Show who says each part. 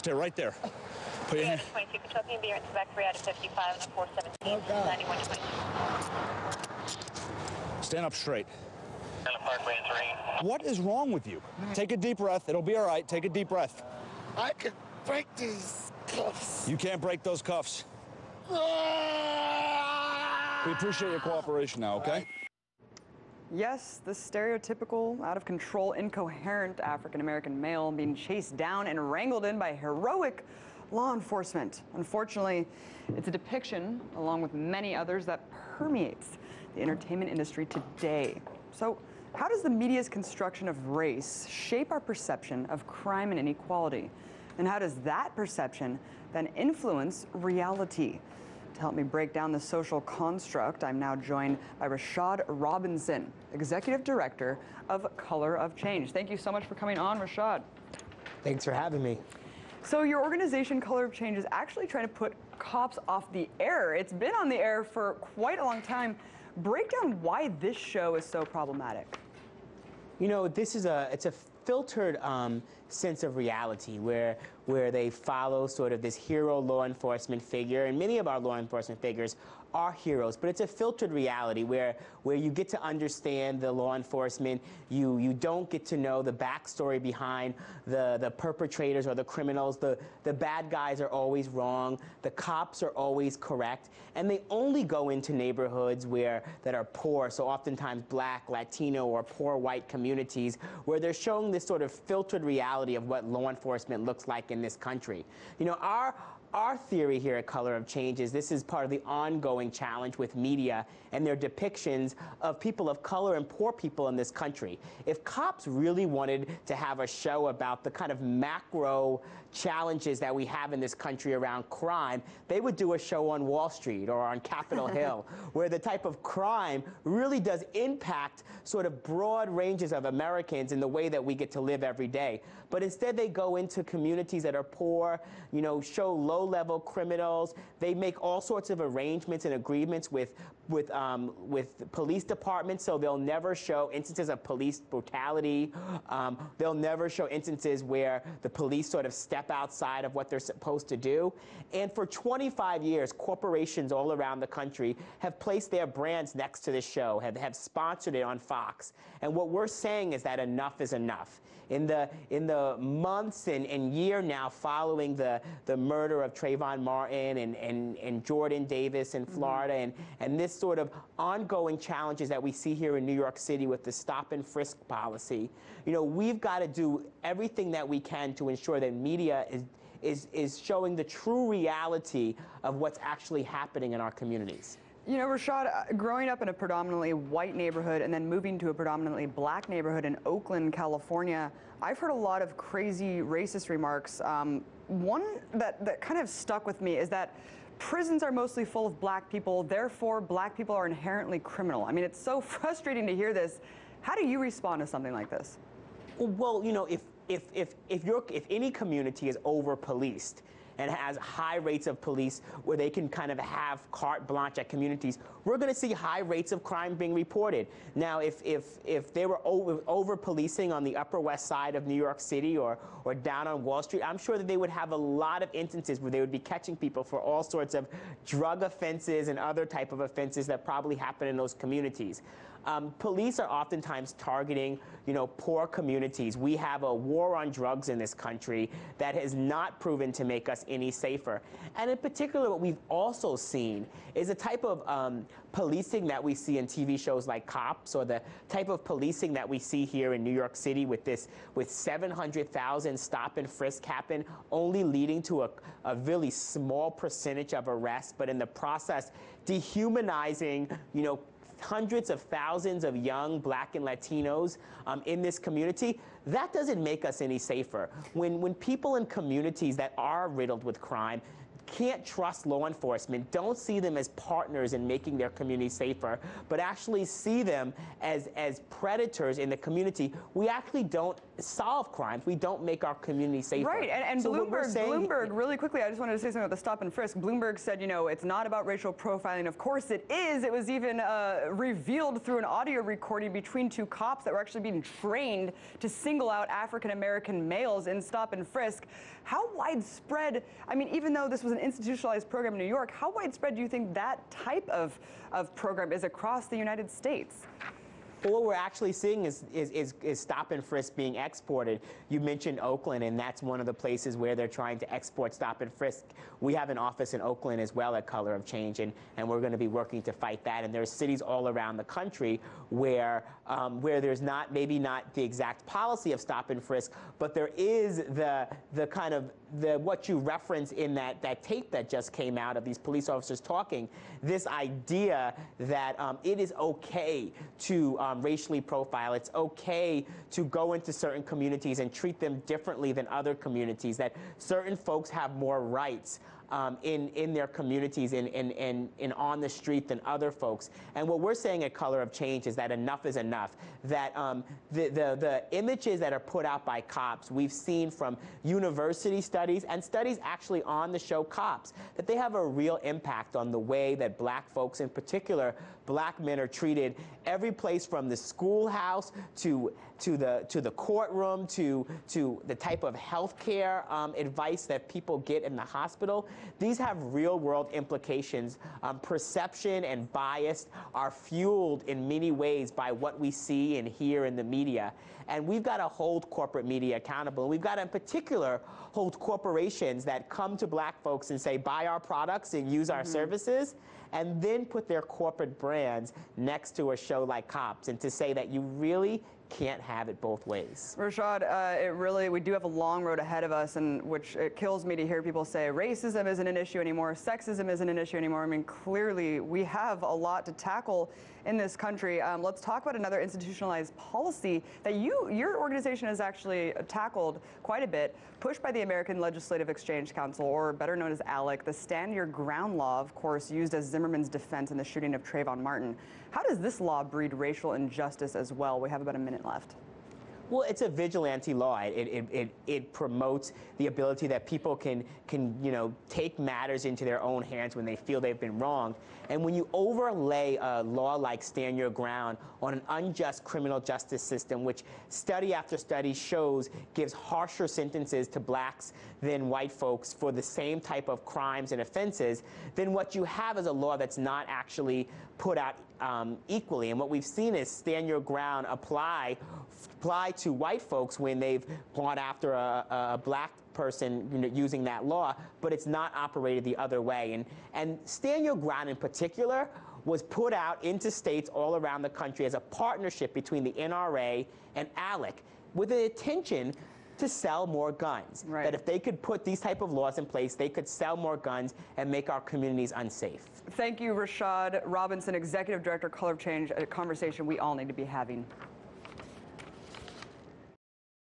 Speaker 1: Stay right there. Put your hand.
Speaker 2: 22 Kentucky, be back 3 out of 55 and a 417, 9122.
Speaker 1: Stand up straight.
Speaker 2: Parkway 3.
Speaker 1: What is wrong with you? Take a deep breath. It'll be all right. Take a deep breath.
Speaker 3: I could break these cuffs.
Speaker 1: You can't break those cuffs. We appreciate your cooperation now, okay?
Speaker 4: Yes, the stereotypical, out-of-control, incoherent African-American male being chased down and wrangled in by heroic law enforcement. Unfortunately, it's a depiction, along with many others, that permeates the entertainment industry today. So, how does the media's construction of race shape our perception of crime and inequality? And how does that perception then influence reality? To help me break down the social construct, I'm now joined by Rashad Robinson, Executive Director of Color of Change. Thank you so much for coming on, Rashad.
Speaker 5: Thanks for having me.
Speaker 4: So your organization, Color of Change, is actually trying to put cops off the air. It's been on the air for quite a long time. Break down why this show is so problematic.
Speaker 5: You know, it's a filtered sense of reality where they follow sort of this hero law enforcement figure, and many of our law enforcement figures are heroes, but it's a filtered reality where you get to understand the law enforcement, you don't get to know the backstory behind the perpetrators or the criminals. The bad guys are always wrong, the cops are always correct, and they only go into neighborhoods that are poor, so oftentimes Black, Latino, or poor white communities, where they're showing this sort of filtered reality of what law enforcement looks like in this country. You know, our theory here at Color of Change is this is part of the ongoing challenge with media and their depictions of people of color and poor people in this country. If cops really wanted to have a show about the kind of macro challenges that we have in this country around crime, they would do a show on Wall Street or on Capitol Hill, where the type of crime really does impact sort of broad ranges of Americans in the way that we get to live every day. But instead they go into communities that are poor, you know, show low-level criminals. They make all sorts of arrangements and agreements with police departments, so they'll never show instances of police brutality. They'll never show instances where the police sort of step outside of what they're supposed to do. And for 25 years, corporations all around the country have placed their brands next to this show, have sponsored it on Fox. And what we're saying is that enough is enough. In the months and year now following the murder of Trayvon Martin and Jordan Davis in Florida, and this sort of ongoing challenges that we see here in New York City with the stop and frisk policy, you know, we've got to do everything that we can to ensure that media is showing the true reality of what's actually happening in our communities.
Speaker 4: You know, Rashad, growing up in a predominantly white neighborhood and then moving to a predominantly Black neighborhood in Oakland, California, I've heard a lot of crazy racist remarks. One that kind of stuck with me is that prisons are mostly full of Black people, therefore Black people are inherently criminal. I mean, it's so frustrating to hear this. How do you respond to something like this?
Speaker 5: Well, you know, if any community is over-policed and has high rates of police where they can kind of have carte blanche at communities, we're going to see high rates of crime being reported. Now, if they were over-policing on the Upper West Side of New York City or down on Wall Street, I'm sure that they would have a lot of instances where they would be catching people for all sorts of drug offenses and other type of offenses that probably happen in those communities. Police are oftentimes targeting, you know, poor communities. We have a war on drugs in this country that has not proven to make us any safer. And in particular, what we've also seen is a type of policing that we see in TV shows like Cops, or the type of policing that we see here in New York City with 700,000 stop and frisk happen, only leading to a really small percentage of arrests, but in the process dehumanizing, you know, hundreds of thousands of young Black and Latinos in this community. That doesn't make us any safer. When people in communities that are riddled with crime can't trust law enforcement, don't see them as partners in making their community safer, but actually see them as predators in the community, we actually don't solve crimes. We don't make our community safer.
Speaker 4: Right, and
Speaker 5: so
Speaker 4: Bloomberg, really quickly, I just wanted to say something about the stop and frisk. Bloomberg said, you know, it's not about racial profiling. Of course it is. It was even revealed through an audio recording between two cops that were actually being trained to single out African-American males in stop and frisk. How widespread, I mean, even though this was an institutionalized program in New York, how widespread do you think that type of program is across the United States?
Speaker 5: Well, what we're actually seeing is stop and frisk being exported. You mentioned Oakland, and that's one of the places where they're trying to export stop and frisk. We have an office in Oakland as well at Color of Change, and we're going to be working to fight that. And there's cities all around the country where there's maybe not the exact policy of stop and frisk, but there is the kind of what you reference in that tape that just came out of these police officers talking, this idea that it is okay to racially profile. It's okay to go into certain communities and treat them differently than other communities, that certain folks have more rights in their communities and on the street than other folks. And what we're saying at Color of Change is that enough is enough, that the images that are put out by cops, we've seen from university studies and studies actually on the show Cops, that they have a real impact on the way that black folks, in particular black men, are treated every place from the schoolhouse to the courtroom to the type of health care advice that people get in the hospital. These have real-world implications. Perception and bias are fueled in many ways by what we see and hear in the media. And we've got to hold corporate media accountable. We've got to, in particular, hold corporations that come to black folks and say, buy our products and use our services, and then put their corporate brands next to a show like Cops, and to say that you really can't have it both ways.
Speaker 4: Rashad, we do have a long road ahead of us, and which it kills me to hear people say racism isn't an issue anymore, sexism isn't an issue anymore. I mean, clearly we have a lot to tackle in this country. Let's talk about another institutionalized policy that your organization has actually tackled quite a bit, pushed by the American Legislative Exchange Council, or better known as ALEC, the Stand Your Ground law, of course, used as Zimmerman's defense in the shooting of Trayvon Martin. How does this law breed racial injustice as well? We have about a minute left.
Speaker 5: Well, it's a vigilante law. It promotes the ability that people can take matters into their own hands when they feel they've been wronged. And when you overlay a law like Stand Your Ground on an unjust criminal justice system, which study after study shows gives harsher sentences to blacks than white folks for the same type of crimes and offenses, then what you have is a law that's not actually put out equally. And what we've seen is Stand Your Ground apply to white folks when they've gone after a black person using that law, but it's not operated the other way. And Stand Your Ground in particular was put out into states all around the country as a partnership between the NRA and ALEC with the intention to sell more guns.
Speaker 4: Right.
Speaker 5: That if they could put these type of laws in place, they could sell more guns and make our communities unsafe.
Speaker 4: Thank you, Rashad Robinson, Executive Director, Color of Change, a conversation we all need to be having.